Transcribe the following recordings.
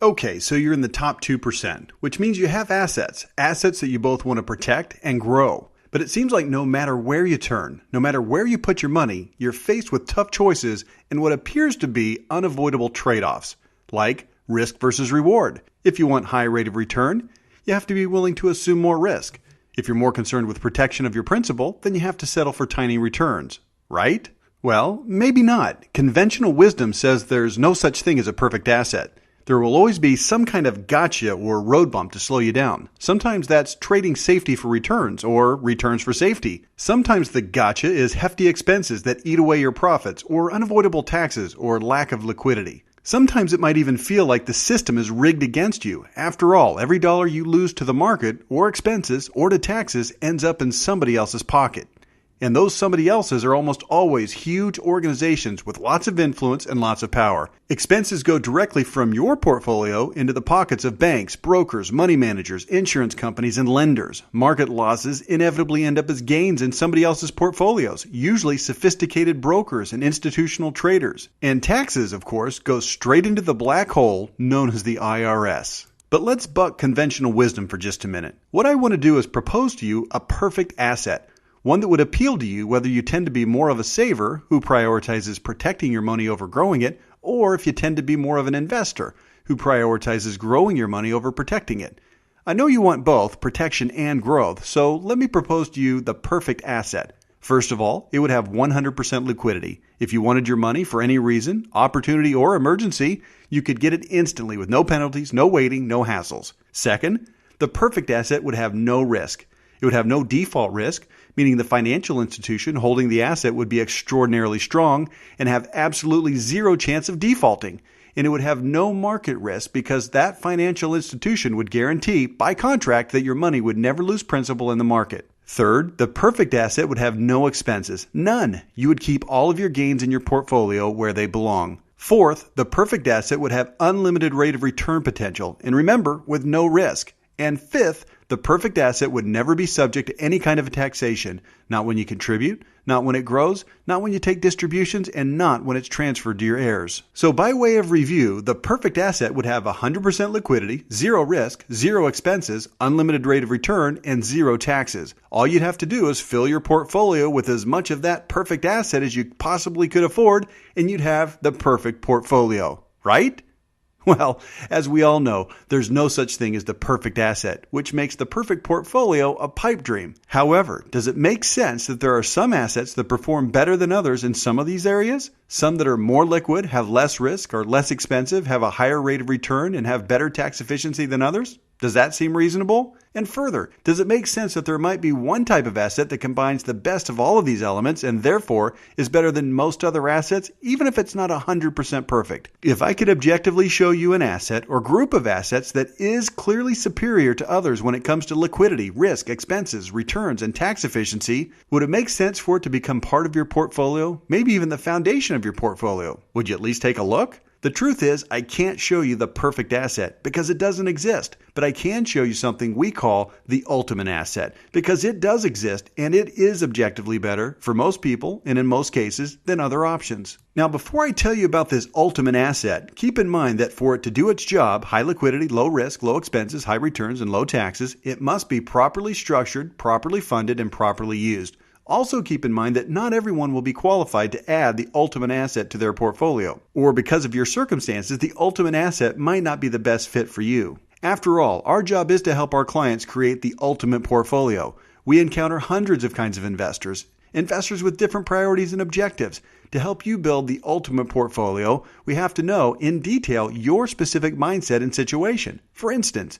Okay, so you're in the top 2%, which means you have assets that you both want to protect and grow. But it seems like no matter where you turn, no matter where you put your money, you're faced with tough choices and what appears to be unavoidable trade-offs, like risk versus reward. If you want high rate of return, you have to be willing to assume more risk. If you're more concerned with protection of your principal, then you have to settle for tiny returns, right? Well, maybe not. Conventional wisdom says there's no such thing as a perfect asset. There will always be some kind of gotcha or road bump to slow you down. Sometimes that's trading safety for returns or returns for safety. Sometimes the gotcha is hefty expenses that eat away your profits or unavoidable taxes or lack of liquidity. Sometimes it might even feel like the system is rigged against you. After all, every dollar you lose to the market or expenses or to taxes ends up in somebody else's pocket. And those somebody else's are almost always huge organizations with lots of influence and lots of power. Expenses go directly from your portfolio into the pockets of banks, brokers, money managers, insurance companies, and lenders. Market losses inevitably end up as gains in somebody else's portfolios, usually sophisticated brokers and institutional traders. And taxes, of course, go straight into the black hole known as the IRS. But let's buck conventional wisdom for just a minute. What I want to do is propose to you a perfect asset. One that would appeal to you whether you tend to be more of a saver who prioritizes protecting your money over growing it, or if you tend to be more of an investor who prioritizes growing your money over protecting it. I know you want both protection and growth, so let me propose to you the perfect asset. First of all, it would have 100% liquidity. If you wanted your money for any reason, opportunity, or emergency, you could get it instantly with no penalties, no waiting, no hassles. Second, the perfect asset would have no risk. It would have no default risk, meaning the financial institution holding the asset would be extraordinarily strong and have absolutely zero chance of defaulting. And it would have no market risk because that financial institution would guarantee by contract that your money would never lose principal in the market. Third, the perfect asset would have no expenses. None. You would keep all of your gains in your portfolio where they belong. Fourth, the perfect asset would have unlimited rate of return potential. And remember, with no risk. And fifth, the perfect asset would never be subject to any kind of taxation, not when you contribute, not when it grows, not when you take distributions, and not when it's transferred to your heirs. So by way of review, the perfect asset would have 100% liquidity, zero risk, zero expenses, unlimited rate of return, and zero taxes. All you'd have to do is fill your portfolio with as much of that perfect asset as you possibly could afford, and you'd have the perfect portfolio, right? Well, as we all know, there's no such thing as the perfect asset, which makes the perfect portfolio a pipe dream. However, does it make sense that there are some assets that perform better than others in some of these areas? Some that are more liquid, have less risk, are less expensive, have a higher rate of return, and have better tax efficiency than others? Does that seem reasonable? And further, does it make sense that there might be one type of asset that combines the best of all of these elements and therefore is better than most other assets, even if it's not 100% perfect? If I could objectively show you an asset or group of assets that is clearly superior to others when it comes to liquidity, risk, expenses, returns, and tax efficiency, would it make sense for it to become part of your portfolio, maybe even the foundation of your portfolio? Would you at least take a look? The truth is, I can't show you the perfect asset because it doesn't exist, but I can show you something we call the ultimate asset because it does exist and it is objectively better for most people and in most cases than other options. Now, before I tell you about this ultimate asset, keep in mind that for it to do its job, high liquidity, low risk, low expenses, high returns, and low taxes, it must be properly structured, properly funded, and properly used. Also keep in mind that not everyone will be qualified to add the ultimate asset to their portfolio, or because of your circumstances, the ultimate asset might not be the best fit for you. After all, our job is to help our clients create the ultimate portfolio. We encounter hundreds of kinds of investors with different priorities and objectives. To help you build the ultimate portfolio, we have to know in detail your specific mindset and situation. For instance,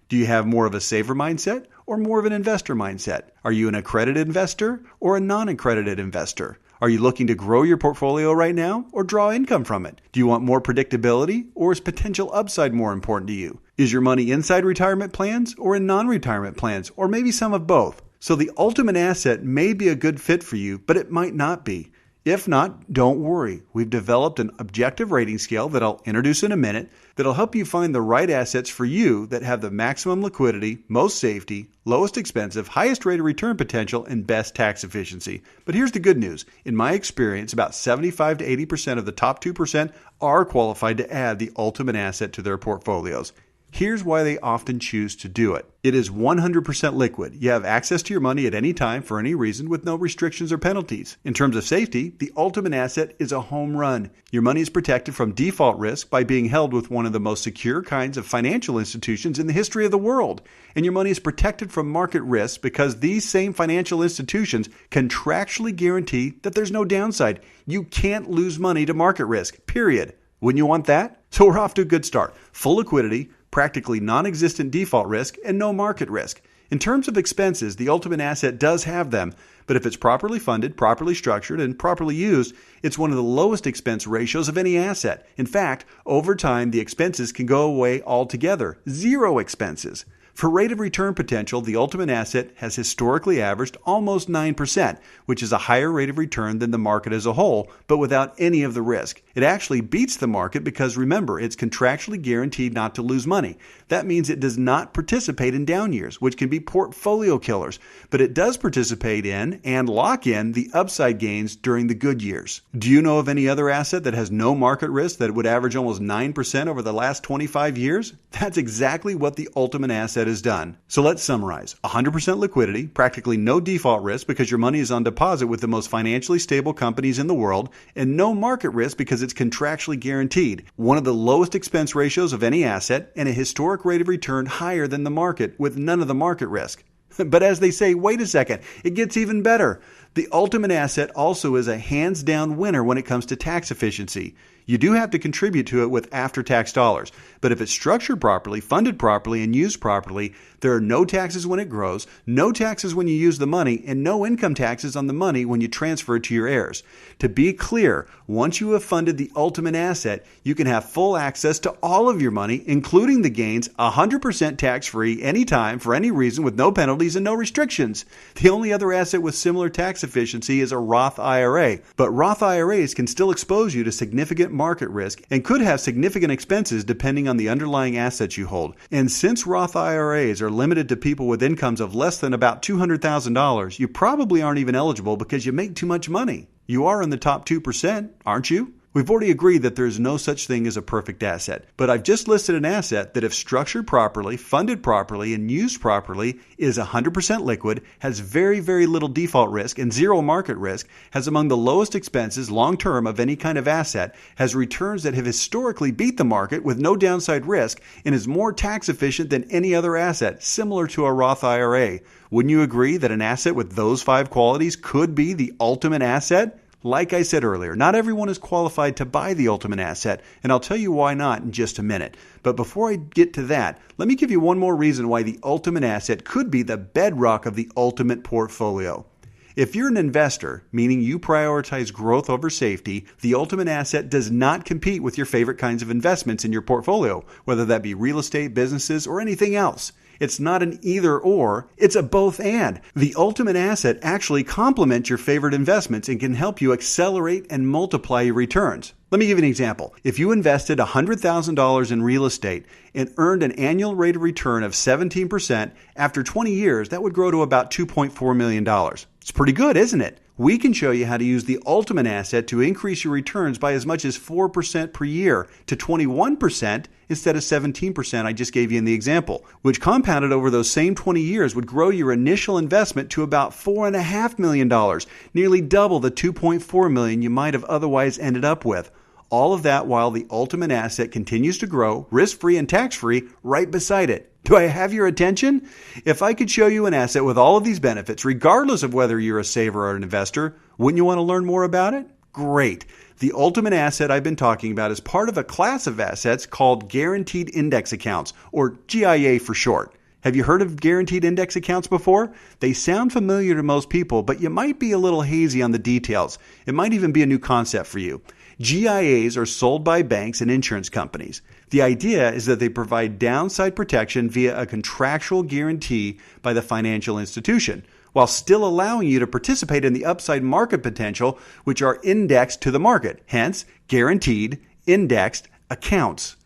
do you have more of a saver mindset or more of an investor mindset? Are you an accredited investor or a non-accredited investor? Are you looking to grow your portfolio right now or draw income from it? Do you want more predictability or is potential upside more important to you? Is your money inside retirement plans or in non-retirement plans or maybe some of both? So the ultimate asset may be a good fit for you, but it might not be. If not, don't worry. We've developed an objective rating scale that I'll introduce in a minute that'll help you find the right assets for you that have the maximum liquidity, most safety, lowest expensive, highest rate of return potential, and best tax efficiency. But here's the good news. In my experience, about 75 to 80% of the top 2% are qualified to add the ultimate asset to their portfolios. Here's why they often choose to do it. It is 100% liquid. You have access to your money at any time for any reason with no restrictions or penalties. In terms of safety, the ultimate asset is a home run. Your money is protected from default risk by being held with one of the most secure kinds of financial institutions in the history of the world. And your money is protected from market risk because these same financial institutions contractually guarantee that there's no downside. You can't lose money to market risk, period. Wouldn't you want that? So we're off to a good start. Full liquidity, practically non-existent default risk, and no market risk. In terms of expenses, the ultimate asset does have them, but if it's properly funded, properly structured, and properly used, it's one of the lowest expense ratios of any asset. In fact, over time, the expenses can go away altogether. Zero expenses. For rate of return potential, the ultimate asset has historically averaged almost 9%, which is a higher rate of return than the market as a whole, but without any of the risk. It actually beats the market because, remember, it's contractually guaranteed not to lose money. That means it does not participate in down years, which can be portfolio killers, but it does participate in and lock in the upside gains during the good years. Do you know of any other asset that has no market risk that would average almost 9% over the last 25 years? That's exactly what the ultimate asset is done. So let's summarize. 100% liquidity, practically no default risk because your money is on deposit with the most financially stable companies in the world, and no market risk because it's contractually guaranteed. One of the lowest expense ratios of any asset, and a historic rate of return higher than the market with none of the market risk. But as they say, wait a second, it gets even better. The ultimate asset also is a hands-down winner when it comes to tax efficiency. You do have to contribute to it with after-tax dollars, but if it's structured properly, funded properly, and used properly, there are no taxes when it grows, no taxes when you use the money, and no income taxes on the money when you transfer it to your heirs. To be clear, once you have funded the ultimate asset, you can have full access to all of your money, including the gains, 100% tax-free anytime for any reason with no penalties and no restrictions. The only other asset with similar tax efficiency is a Roth IRA, but Roth IRAs can still expose you to significant market risk and could have significant expenses depending on the underlying assets you hold. And since Roth IRAs are limited to people with incomes of less than about $200,000, you probably aren't even eligible because you make too much money. You are in the top 2%, aren't you? We've already agreed that there is no such thing as a perfect asset, but I've just listed an asset that if structured properly, funded properly, and used properly is 100% liquid, has very, very little default risk and zero market risk, has among the lowest expenses long-term of any kind of asset, has returns that have historically beat the market with no downside risk, and is more tax efficient than any other asset, similar to a Roth IRA. Wouldn't you agree that an asset with those 5 qualities could be the ultimate asset? Like I said earlier, not everyone is qualified to buy the ultimate asset, and I'll tell you why not in just a minute. But before I get to that, let me give you one more reason why the ultimate asset could be the bedrock of the ultimate portfolio. If you're an investor, meaning you prioritize growth over safety, the ultimate asset does not compete with your favorite kinds of investments in your portfolio, whether that be real estate, businesses, or anything else. It's not an either or, it's a both and. The ultimate asset actually complements your favorite investments and can help you accelerate and multiply your returns. Let me give you an example. If you invested $100,000 in real estate and earned an annual rate of return of 17%, after 20 years, that would grow to about $2.4 million. It's pretty good, isn't it? We can show you how to use the ultimate asset to increase your returns by as much as 4% per year to 21% instead of 17% I just gave you in the example, which compounded over those same 20 years would grow your initial investment to about $4.5 million, nearly double the $2.4 million you might have otherwise ended up with. All of that while the ultimate asset continues to grow, risk-free and tax-free, right beside it. Do I have your attention? If I could show you an asset with all of these benefits, regardless of whether you're a saver or an investor, wouldn't you want to learn more about it? Great. The ultimate asset I've been talking about is part of a class of assets called Guaranteed Index Accounts, or GIA for short. Have you heard of guaranteed index accounts before? They sound familiar to most people, but you might be a little hazy on the details. It might even be a new concept for you. GIAs are sold by banks and insurance companies. The idea is that they provide downside protection via a contractual guarantee by the financial institution. while still allowing you to participate in the upside market potential, which are indexed to the market, hence guaranteed indexed accounts.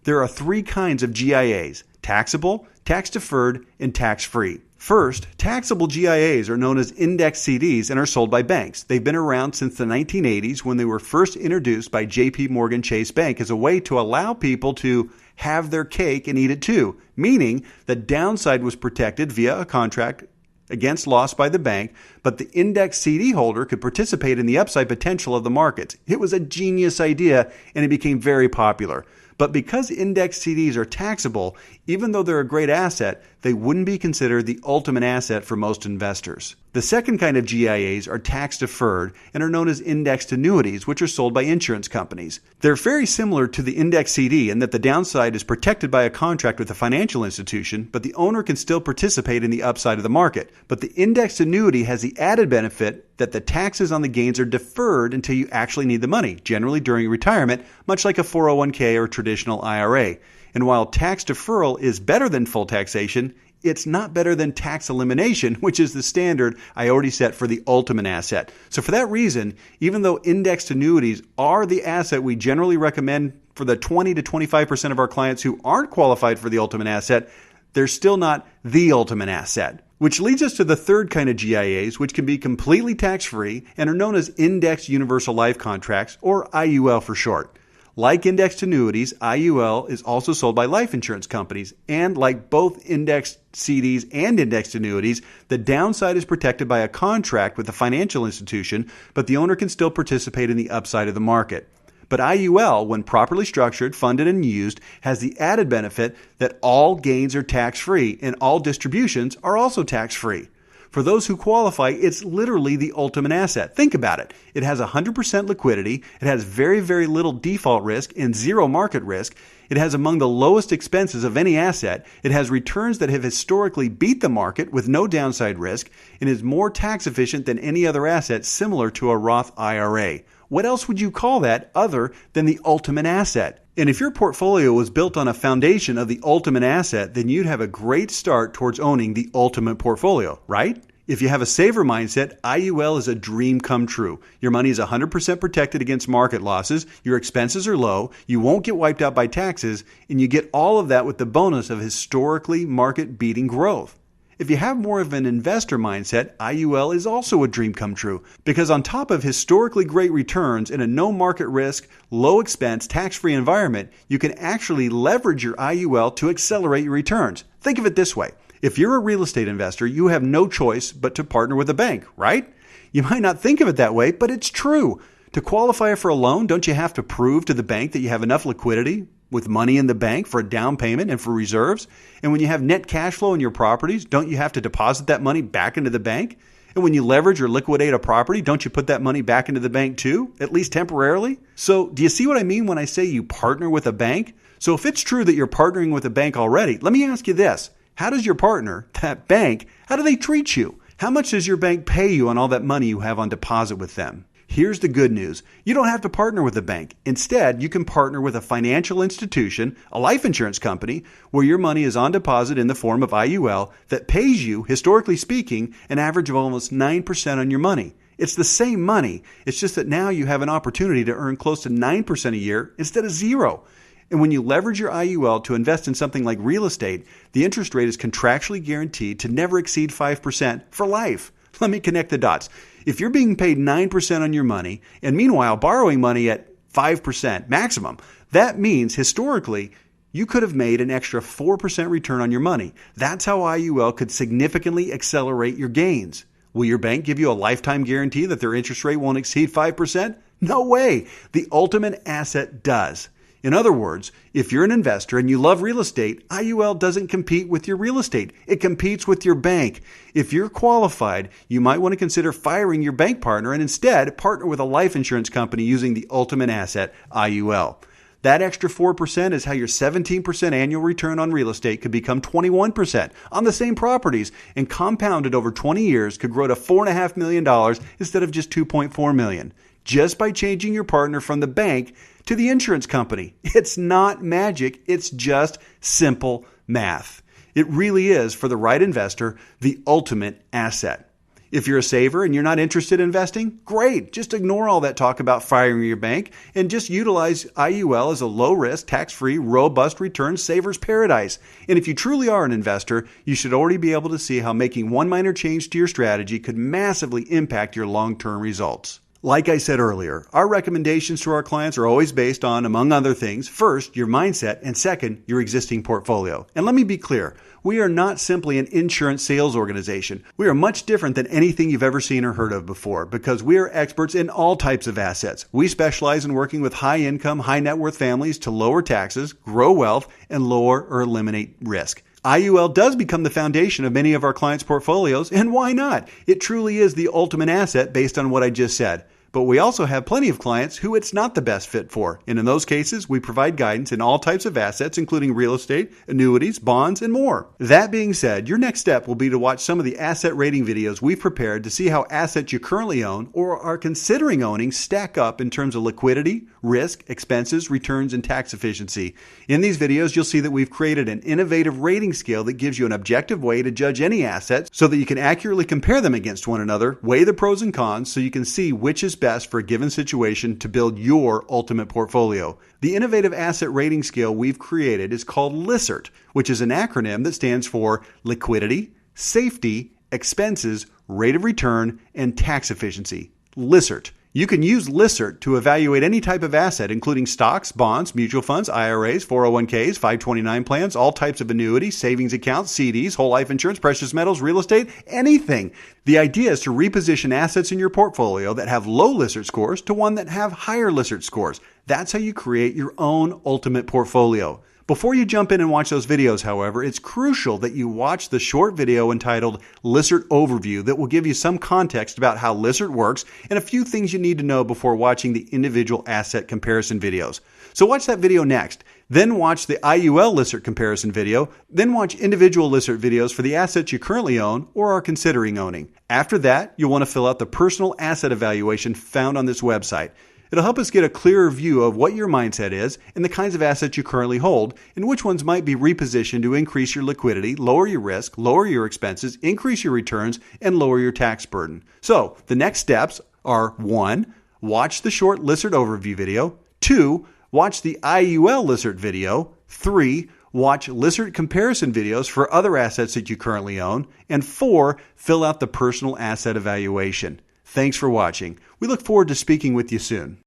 There are three kinds of GIAs: taxable, tax-deferred, and tax-free. First, taxable GIAs are known as index CDs and are sold by banks. They've been around since the 1980s when they were first introduced by JP Morgan Chase Bank as a way to allow people to have their cake and eat it too, meaning the downside was protected via a contract against loss by the bank, but the index CD holder could participate in the upside potential of the markets. It was a genius idea and it became very popular. But because index CDs are taxable, even though they're a great asset, they wouldn't be considered the ultimate asset for most investors. The second kind of GIAs are tax-deferred and are known as indexed annuities, which are sold by insurance companies. They're very similar to the index CD in that the downside is protected by a contract with a financial institution, but the owner can still participate in the upside of the market. But the indexed annuity has the added benefit that the taxes on the gains are deferred until you actually need the money, generally during retirement, much like a 401k or traditional IRA. And while tax deferral is better than full taxation, it's not better than tax elimination, which is the standard I already set for the ultimate asset. So for that reason, even though indexed annuities are the asset we generally recommend for the 20 to 25% of our clients who aren't qualified for the ultimate asset, they're still not the ultimate asset. Which leads us to the third kind of GIAs, which can be completely tax-free and are known as Indexed Universal Life Contracts, or IUL for short. Like indexed annuities, IUL is also sold by life insurance companies, and like both indexed CDs and indexed annuities, the downside is protected by a contract with a financial institution, but the owner can still participate in the upside of the market. But IUL, when properly structured, funded, and used, has the added benefit that all gains are tax-free and all distributions are also tax-free. For those who qualify, it's literally the ultimate asset. Think about it. It has 100% liquidity, it has very, very little default risk and zero market risk, it has among the lowest expenses of any asset, it has returns that have historically beat the market with no downside risk, and is more tax efficient than any other asset similar to a Roth IRA. What else would you call that other than the ultimate asset? And if your portfolio was built on a foundation of the ultimate asset, then you'd have a great start towards owning the ultimate portfolio, right? If you have a saver mindset, IUL is a dream come true. Your money is 100% protected against market losses, your expenses are low, you won't get wiped out by taxes, and you get all of that with the bonus of historically market-beating growth. If you have more of an investor mindset, IUL is also a dream come true because on top of historically great returns in a no market risk, low expense, tax-free environment, you can actually leverage your IUL to accelerate your returns. Think of it this way. If you're a real estate investor, you have no choice but to partner with a bank, right? You might not think of it that way, but it's true. To qualify for a loan, don't you have to prove to the bank that you have enough liquidity with money in the bank for a down payment and for reserves? And when you have net cash flow in your properties, don't you have to deposit that money back into the bank? And when you leverage or liquidate a property, don't you put that money back into the bank too, at least temporarily? So do you see what I mean when I say you partner with a bank? So if it's true that you're partnering with a bank already, let me ask you this. How does your partner, that bank, how do they treat you? How much does your bank pay you on all that money you have on deposit with them? Here's the good news. You don't have to partner with a bank. Instead, you can partner with a financial institution, a life insurance company, where your money is on deposit in the form of IUL that pays you, historically speaking, an average of almost 9% on your money. It's the same money. It's just that now you have an opportunity to earn close to 9% a year instead of zero. And when you leverage your IUL to invest in something like real estate, the interest rate is contractually guaranteed to never exceed 5% for life. Let me connect the dots. If you're being paid 9% on your money, and meanwhile borrowing money at 5% maximum, that means historically you could have made an extra 4% return on your money. That's how IUL could significantly accelerate your gains. Will your bank give you a lifetime guarantee that their interest rate won't exceed 5%? No way. The ultimate asset does. In other words, if you're an investor and you love real estate, IUL doesn't compete with your real estate. It competes with your bank. If you're qualified, you might want to consider firing your bank partner and instead partner with a life insurance company using the ultimate asset, IUL. That extra 4% is how your 17% annual return on real estate could become 21% on the same properties and compounded over 20 years could grow to $4.5 million instead of just $2.4 million. Just by changing your partner from the bank to the insurance company. It's not magic. It's just simple math. It really is, for the right investor, the ultimate asset. If you're a saver and you're not interested in investing, great. Just ignore all that talk about firing your bank and just utilize IUL as a low-risk, tax-free, robust return saver's paradise. And if you truly are an investor, you should already be able to see how making one minor change to your strategy could massively impact your long-term results. Like I said earlier, our recommendations to our clients are always based on, among other things, first, your mindset, and second, your existing portfolio. And let me be clear, we are not simply an insurance sales organization. We are much different than anything you've ever seen or heard of before because we are experts in all types of assets. We specialize in working with high-income, high-net-worth families to lower taxes, grow wealth, and lower or eliminate risk. IUL does become the foundation of many of our clients' portfolios, and why not? It truly is the ultimate asset based on what I just said. But we also have plenty of clients who it's not the best fit for. And in those cases, we provide guidance in all types of assets, including real estate, annuities, bonds, and more. That being said, your next step will be to watch some of the asset rating videos we've prepared to see how assets you currently own or are considering owning stack up in terms of liquidity, risk, expenses, returns, and tax efficiency. In these videos, you'll see that we've created an innovative rating scale that gives you an objective way to judge any assets so that you can accurately compare them against one another, weigh the pros and cons so you can see which is best for a given situation to build your ultimate portfolio. The innovative asset rating scale we've created is called LISRT, which is an acronym that stands for Liquidity, Safety, Expenses, Rate of Return, and Tax Efficiency. LISRT. You can use LISRT to evaluate any type of asset, including stocks, bonds, mutual funds, IRAs, 401ks, 529 plans, all types of annuities, savings accounts, CDs, whole life insurance, precious metals, real estate, anything. The idea is to reposition assets in your portfolio that have low LISRT scores to one that have higher LISRT scores. That's how you create your own ultimate portfolio. Before you jump in and watch those videos, however, it's crucial that you watch the short video entitled LISRT Overview that will give you some context about how LISRT works and a few things you need to know before watching the individual asset comparison videos. So watch that video next. Then watch the IUL LISRT comparison video. Then watch individual LISRT videos for the assets you currently own or are considering owning. After that, you'll want to fill out the personal asset evaluation found on this website. It'll help us get a clearer view of what your mindset is and the kinds of assets you currently hold and which ones might be repositioned to increase your liquidity, lower your risk, lower your expenses, increase your returns, and lower your tax burden. So the next steps are 1. Watch the short LISRT overview video. 2. Watch the IUL LISRT video. 3. Watch LISRT comparison videos for other assets that you currently own. And 4. Fill out the personal asset evaluation. Thanks for watching. We look forward to speaking with you soon.